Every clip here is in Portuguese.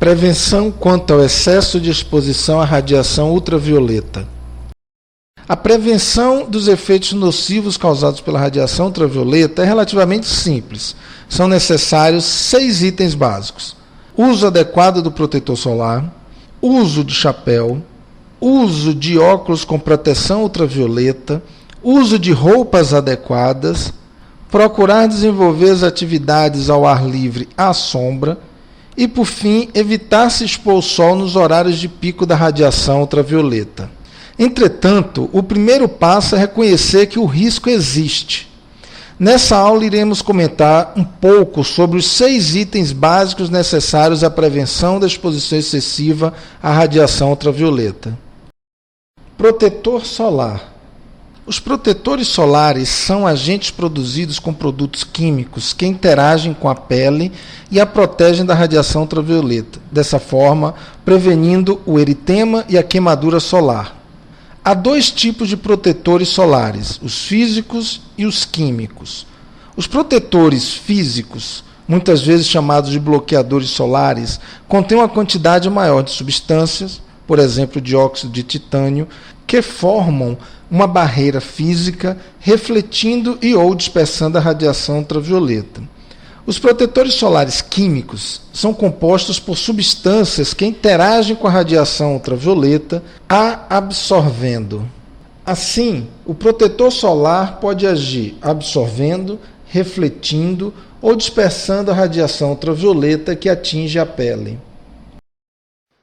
Prevenção quanto ao excesso de exposição à radiação ultravioleta. A prevenção dos efeitos nocivos causados pela radiação ultravioleta é relativamente simples. São necessários 6 itens básicos: uso adequado do protetor solar, uso de chapéu, uso de óculos com proteção ultravioleta, uso de roupas adequadas, procurar desenvolver as atividades ao ar livre à sombra e, por fim, evitar se expor ao sol nos horários de pico da radiação ultravioleta. Entretanto, o primeiro passo é reconhecer que o risco existe. Nessa aula iremos comentar um pouco sobre os 6 itens básicos necessários à prevenção da exposição excessiva à radiação ultravioleta. Protetor solar. Os protetores solares são agentes produzidos com produtos químicos que interagem com a pele e a protegem da radiação ultravioleta, dessa forma prevenindo o eritema e a queimadura solar. Há 2 tipos de protetores solares, os físicos e os químicos. Os protetores físicos, muitas vezes chamados de bloqueadores solares, contêm uma quantidade maior de substâncias, por exemplo, dióxido de titânio, que formam uma barreira física refletindo e ou dispersando a radiação ultravioleta. Os protetores solares químicos são compostos por substâncias que interagem com a radiação ultravioleta, a absorvendo. Assim, o protetor solar pode agir absorvendo, refletindo ou dispersando a radiação ultravioleta que atinge a pele.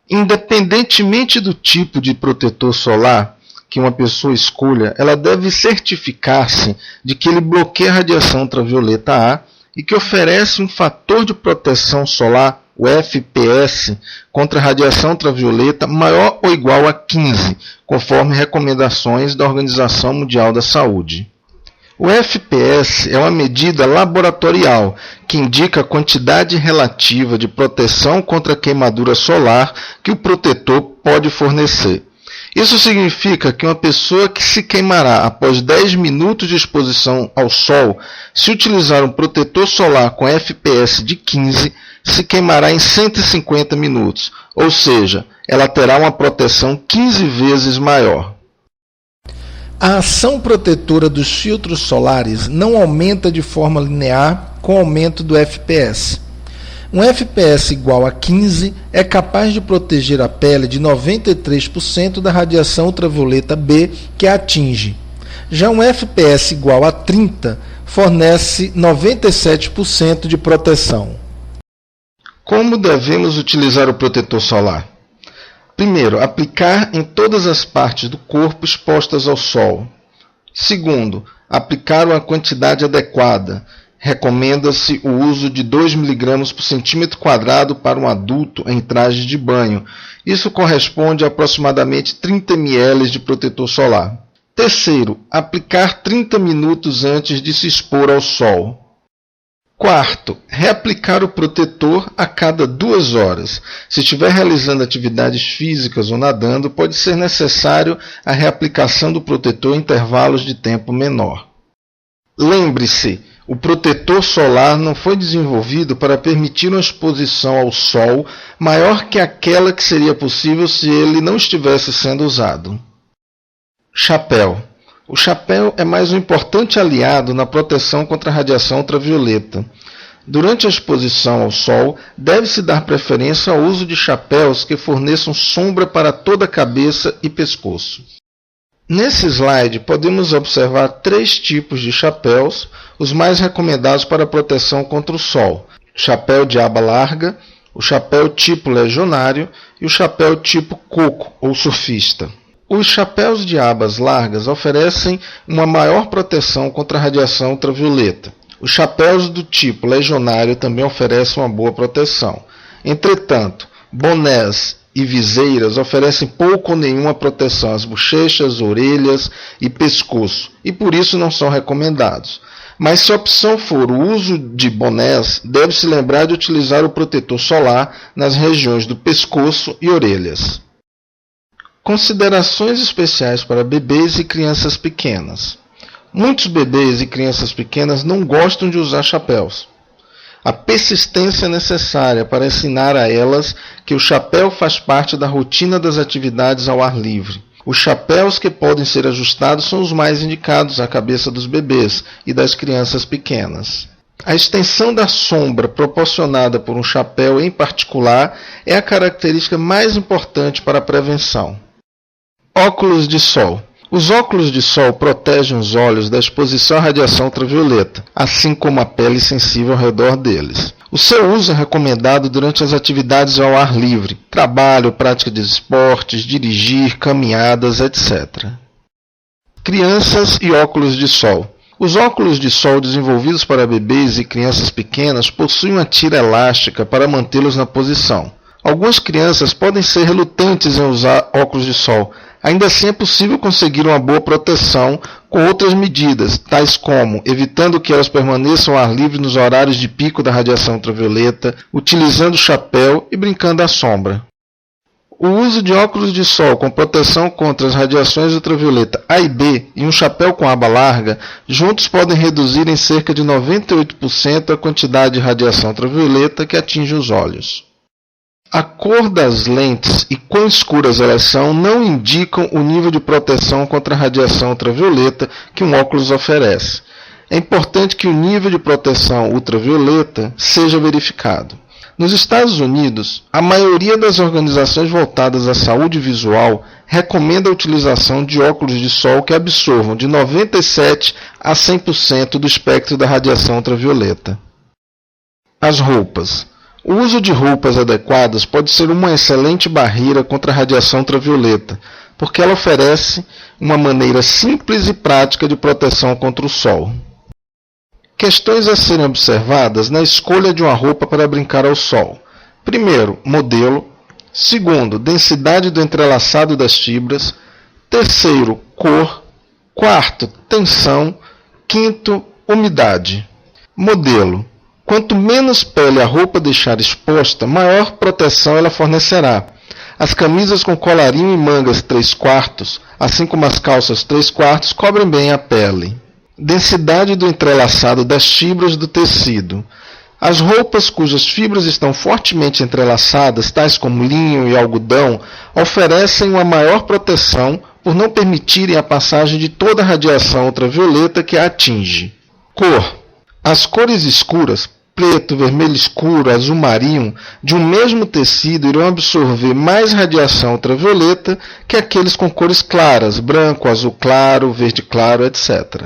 Independentemente do tipo de protetor solar que uma pessoa escolha, ela deve certificar-se de que ele bloqueia a radiação ultravioleta A e que oferece um fator de proteção solar, o FPS, contra a radiação ultravioleta maior ou igual a 15, conforme recomendações da Organização Mundial da Saúde. O FPS é uma medida laboratorial que indica a quantidade relativa de proteção contra a queimadura solar que o protetor pode fornecer. Isso significa que uma pessoa que se queimará após 10 minutos de exposição ao sol, se utilizar um protetor solar com FPS de 15, se queimará em 150 minutos, ou seja, ela terá uma proteção 15 vezes maior. A ação protetora dos filtros solares não aumenta de forma linear com o aumento do FPS. Um FPS igual a 15 é capaz de proteger a pele de 93% da radiação ultravioleta B que a atinge. Já um FPS igual a 30 fornece 97% de proteção. Como devemos utilizar o protetor solar? Primeiro, aplicar em todas as partes do corpo expostas ao sol. Segundo, aplicar uma quantidade adequada. Recomenda-se o uso de 2 mg por centímetro quadrado para um adulto em traje de banho. Isso corresponde a aproximadamente 30 ml de protetor solar. Terceiro, aplicar 30 minutos antes de se expor ao sol. Quarto, reaplicar o protetor a cada 2 horas. Se estiver realizando atividades físicas ou nadando, pode ser necessário a reaplicação do protetor em intervalos de tempo menor. Lembre-se, o protetor solar não foi desenvolvido para permitir uma exposição ao sol maior que aquela que seria possível se ele não estivesse sendo usado. Chapéu. O chapéu é mais um importante aliado na proteção contra a radiação ultravioleta. Durante a exposição ao sol, deve-se dar preferência ao uso de chapéus que forneçam sombra para toda a cabeça e pescoço. Nesse slide, podemos observar 3 tipos de chapéus, os mais recomendados para proteção contra o sol: o chapéu de aba larga, o chapéu tipo legionário e o chapéu tipo coco ou surfista. Os chapéus de abas largas oferecem uma maior proteção contra a radiação ultravioleta. Os chapéus do tipo legionário também oferecem uma boa proteção. Entretanto, bonés e viseiras oferecem pouco ou nenhuma proteção às bochechas, orelhas e pescoço, e por isso não são recomendados. Mas se a opção for o uso de bonés, deve-se lembrar de utilizar o protetor solar nas regiões do pescoço e orelhas. Considerações especiais para bebês e crianças pequenas. Muitos bebês e crianças pequenas não gostam de usar chapéus. a persistência necessária para ensinar a elas que o chapéu faz parte da rotina das atividades ao ar livre. Os chapéus que podem ser ajustados são os mais indicados à cabeça dos bebês e das crianças pequenas. A extensão da sombra proporcionada por um chapéu em particular é a característica mais importante para a prevenção. Óculos de sol. Os óculos de sol protegem os olhos da exposição à radiação ultravioleta, assim como a pele sensível ao redor deles. O seu uso é recomendado durante as atividades ao ar livre, trabalho, prática de esportes, dirigir, caminhadas, etc. Crianças e óculos de sol. Os óculos de sol desenvolvidos para bebês e crianças pequenas possuem uma tira elástica para mantê-los na posição. Algumas crianças podem ser relutantes em usar óculos de sol. Ainda assim é possível conseguir uma boa proteção com outras medidas, tais como evitando que elas permaneçam ao ar livre nos horários de pico da radiação ultravioleta, utilizando chapéu e brincando à sombra. O uso de óculos de sol com proteção contra as radiações ultravioleta A e B e um chapéu com aba larga, juntos podem reduzir em cerca de 98% a quantidade de radiação ultravioleta que atinge os olhos. A cor das lentes e quão escuras elas são não indicam o nível de proteção contra a radiação ultravioleta que um óculos oferece. É importante que o nível de proteção ultravioleta seja verificado. Nos Estados Unidos, a maioria das organizações voltadas à saúde visual recomenda a utilização de óculos de sol que absorvam de 97% a 100% do espectro da radiação ultravioleta. As roupas. O uso de roupas adequadas pode ser uma excelente barreira contra a radiação ultravioleta, porque ela oferece uma maneira simples e prática de proteção contra o sol. Questões a serem observadas na escolha de uma roupa para brincar ao sol. Primeiro, modelo. Segundo, densidade do entrelaçado das fibras. Terceiro, cor. Quarto, tensão. Quinto, umidade. Modelo. Quanto menos pele a roupa deixar exposta, maior proteção ela fornecerá. As camisas com colarinho e mangas 3/4, assim como as calças 3/4, cobrem bem a pele. Densidade do entrelaçado das fibras do tecido. As roupas cujas fibras estão fortemente entrelaçadas, tais como linho e algodão, oferecem uma maior proteção por não permitirem a passagem de toda a radiação ultravioleta que a atinge. Cor. As cores escuras, preto, vermelho escuro, azul marinho, de um mesmo tecido irão absorver mais radiação ultravioleta que aqueles com cores claras, branco, azul claro, verde claro, etc.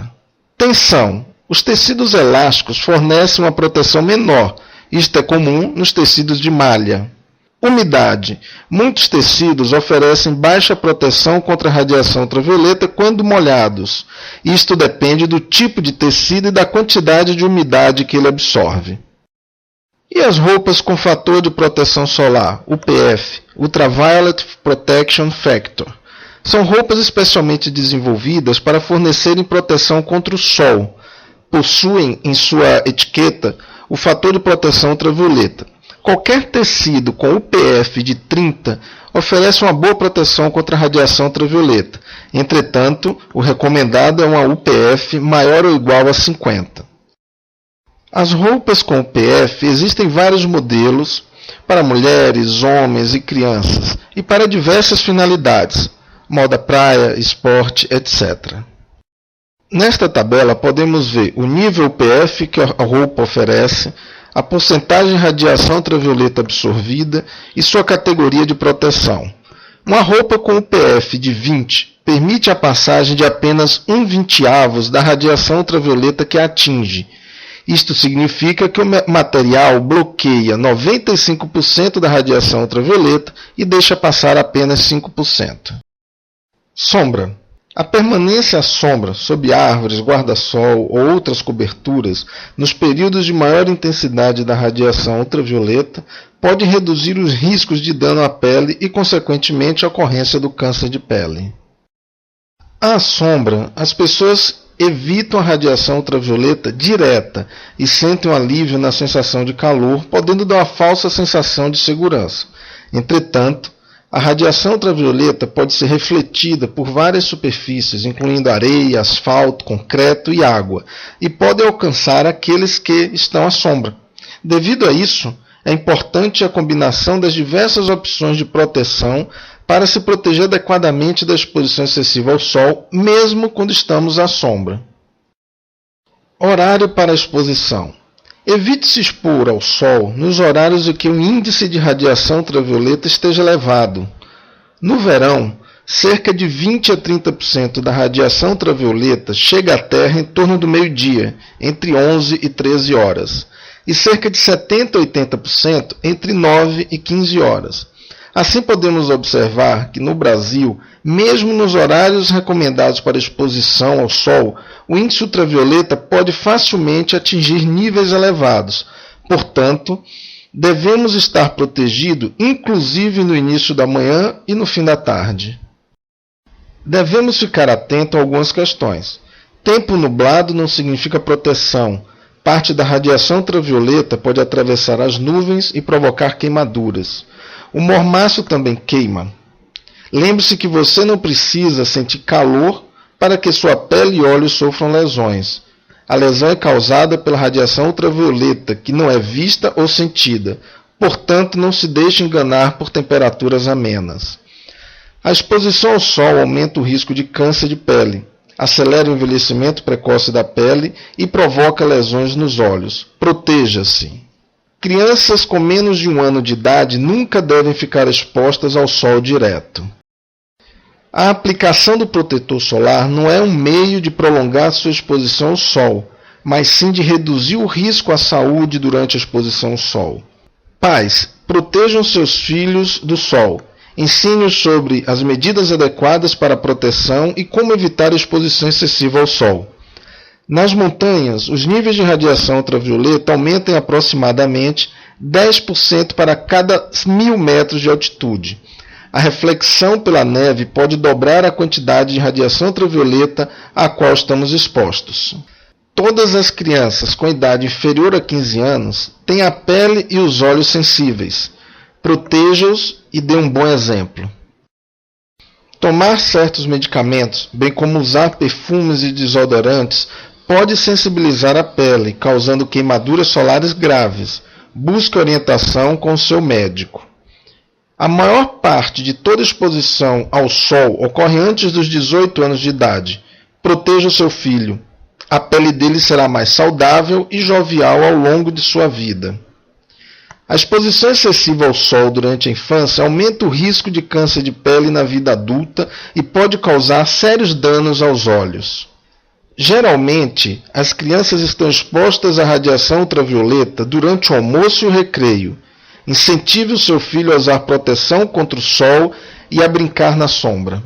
Tensão. Os tecidos elásticos fornecem uma proteção menor. Isto é comum nos tecidos de malha. Umidade. Muitos tecidos oferecem baixa proteção contra a radiação ultravioleta quando molhados. Isto depende do tipo de tecido e da quantidade de umidade que ele absorve. E as roupas com fator de proteção solar, UPF, Ultraviolet Protection Factor, são roupas especialmente desenvolvidas para fornecerem proteção contra o sol. Possuem em sua etiqueta o fator de proteção ultravioleta. Qualquer tecido com UPF de 30 oferece uma boa proteção contra a radiação ultravioleta. Entretanto, o recomendado é uma UPF maior ou igual a 50. As roupas com UPF existem vários modelos para mulheres, homens e crianças e para diversas finalidades, moda praia, esporte, etc. Nesta tabela podemos ver o nível UPF que a roupa oferece, a porcentagem de radiação ultravioleta absorvida e sua categoria de proteção. Uma roupa com UPF de 20 permite a passagem de apenas 1/20 da radiação ultravioleta que a atinge. Isto significa que o material bloqueia 95% da radiação ultravioleta e deixa passar apenas 5%. Sombra. A permanência à sombra, sob árvores, guarda-sol ou outras coberturas, nos períodos de maior intensidade da radiação ultravioleta, pode reduzir os riscos de dano à pele e, consequentemente, a ocorrência do câncer de pele. À sombra, as pessoas evitam a radiação ultravioleta direta e sentem um alívio na sensação de calor, podendo dar uma falsa sensação de segurança. Entretanto, a radiação ultravioleta pode ser refletida por várias superfícies, incluindo areia, asfalto, concreto e água, e pode alcançar aqueles que estão à sombra. Devido a isso, é importante a combinação das diversas opções de proteção para se proteger adequadamente da exposição excessiva ao sol, mesmo quando estamos à sombra. Horário para a exposição. Evite se expor ao sol nos horários em que o índice de radiação ultravioleta esteja elevado. No verão, cerca de 20 a 30% da radiação ultravioleta chega à Terra em torno do meio-dia, entre 11 e 13 horas, e cerca de 70 a 80% entre 9 e 15 horas. Assim, podemos observar que no Brasil, mesmo nos horários recomendados para exposição ao sol, o índice ultravioleta pode facilmente atingir níveis elevados. Portanto, devemos estar protegidos, inclusive no início da manhã e no fim da tarde. Devemos ficar atentos a algumas questões. Tempo nublado não significa proteção. Parte da radiação ultravioleta pode atravessar as nuvens e provocar queimaduras. O mormaço também queima. Lembre-se que você não precisa sentir calor para que sua pele e olhos sofram lesões. A lesão é causada pela radiação ultravioleta, que não é vista ou sentida. Portanto, não se deixe enganar por temperaturas amenas. A exposição ao sol aumenta o risco de câncer de pele, acelera o envelhecimento precoce da pele e provoca lesões nos olhos. Proteja-se. Crianças com menos de 1 ano de idade nunca devem ficar expostas ao sol direto. A aplicação do protetor solar não é um meio de prolongar sua exposição ao sol, mas sim de reduzir o risco à saúde durante a exposição ao sol. Pais, protejam seus filhos do sol. Ensine-os sobre as medidas adequadas para a proteção e como evitar a exposição excessiva ao sol. Nas montanhas, os níveis de radiação ultravioleta aumentam aproximadamente 10% para cada 1.000 metros de altitude. A reflexão pela neve pode dobrar a quantidade de radiação ultravioleta a qual estamos expostos. Todas as crianças com idade inferior a 15 anos têm a pele e os olhos sensíveis. Proteja-os e dê um bom exemplo. Tomar certos medicamentos, bem como usar perfumes e desodorantes, pode sensibilizar a pele, causando queimaduras solares graves. Busque orientação com o seu médico. A maior parte de toda exposição ao sol ocorre antes dos 18 anos de idade. Proteja o seu filho. A pele dele será mais saudável e jovial ao longo de sua vida. A exposição excessiva ao sol durante a infância aumenta o risco de câncer de pele na vida adulta e pode causar sérios danos aos olhos. Geralmente, as crianças estão expostas à radiação ultravioleta durante o almoço e o recreio. Incentive o seu filho a usar proteção contra o sol e a brincar na sombra.